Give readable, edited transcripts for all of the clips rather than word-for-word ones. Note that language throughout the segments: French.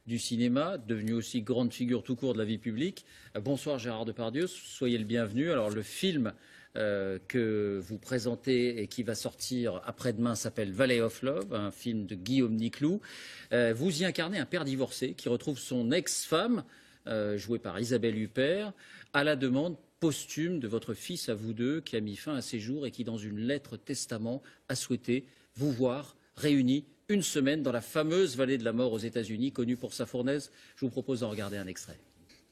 du cinéma, devenu aussi grande figure tout court de la vie publique. Bonsoir Gérard Depardieu, soyez le bienvenu. Alors le film que vous présentez et qui va sortir après-demain s'appelle Valley of Love, un film de Guillaume Niclou. Vous y incarnez un père divorcé qui retrouve son ex-femme, jouée par Isabelle Huppert, à la demande posthume de votre fils à vous deux, qui a mis fin à ses jours et qui, dans une lettre testament, a souhaité vous voir réunis une semaine dans la fameuse vallée de la mort aux États-Unis, connue pour sa fournaise. Je vous propose d'en regarder un extrait.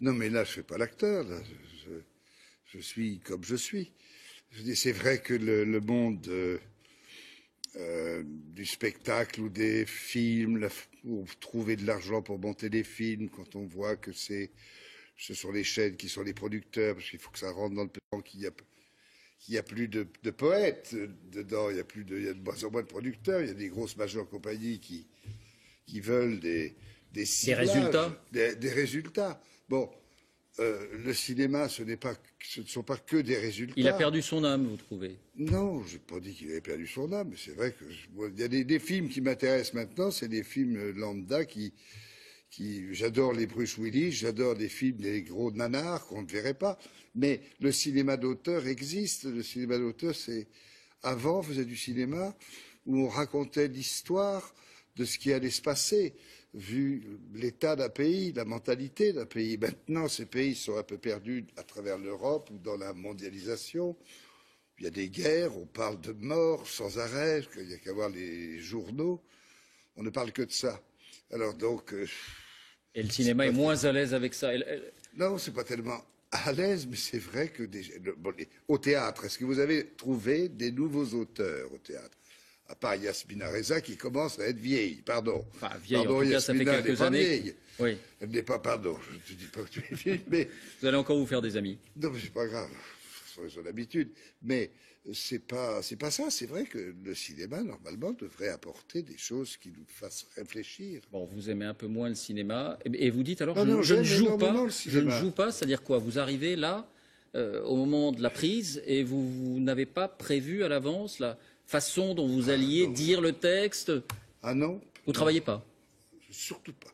Non, mais là, je ne fais pas l'acteur. Je suis comme je suis. C'est vrai que le monde du spectacle ou des films, où trouver de l'argent pour monter des films, quand on voit que ce sont les chaînes qui sont les producteurs, parce qu'il faut que ça rentre dans le plan, qu'il y a plus de poètes dedans, il y a de moins en moins de producteurs, il y a des grosses majeures compagnies qui veulent des résultats. Des résultats. Bon, le cinéma, ce ne sont pas que des résultats. Il a perdu son âme, vous trouvez? Non, je n'ai pas dit qu'il avait perdu son âme, mais c'est vrai que il y a des films qui m'intéressent maintenant, c'est des films lambda j'adore les Bruce Willis, j'adore des films, des gros nanars qu'on ne verrait pas. Mais le cinéma d'auteur existe. Le cinéma d'auteur, avant, on faisait du cinéma où on racontait l'histoire de ce qui allait se passer, vu l'état d'un pays, la mentalité d'un pays. Maintenant, ces pays sont un peu perdus à travers l'Europe ou dans la mondialisation. Il y a des guerres, on parle de morts sans arrêt, il n'y a qu'à voir les journaux. On ne parle que de ça. Alors donc... et le cinéma est moins à l'aise avec ça. Non, c'est pas tellement à l'aise, mais c'est vrai que au théâtre, est-ce que vous avez trouvé des nouveaux auteurs au théâtre? À part Yasmina Reza qui commence à être vieille, pardon. Enfin, vieille, pardon, en tout cas, ça fait quelques années. Vieille. Oui. Elle n'est pas, pardon, je ne dis pas que tu es vieille, mais... Vous allez encore vous faire des amis. Non, mais c'est pas grave, c'est son habitude. Mais c'est pas ça, c'est vrai que le cinéma, normalement, devrait apporter des choses qui nous fassent réfléchir. Bon, vous aimez un peu moins le cinéma, et vous dites alors, je ne joue pas, c'est-à-dire quoi? Vous arrivez là, au moment de la prise, et vous n'avez pas prévu à l'avance la façon dont vous alliez dire le texte? Ah non. Vous ne travaillez pas? Surtout pas.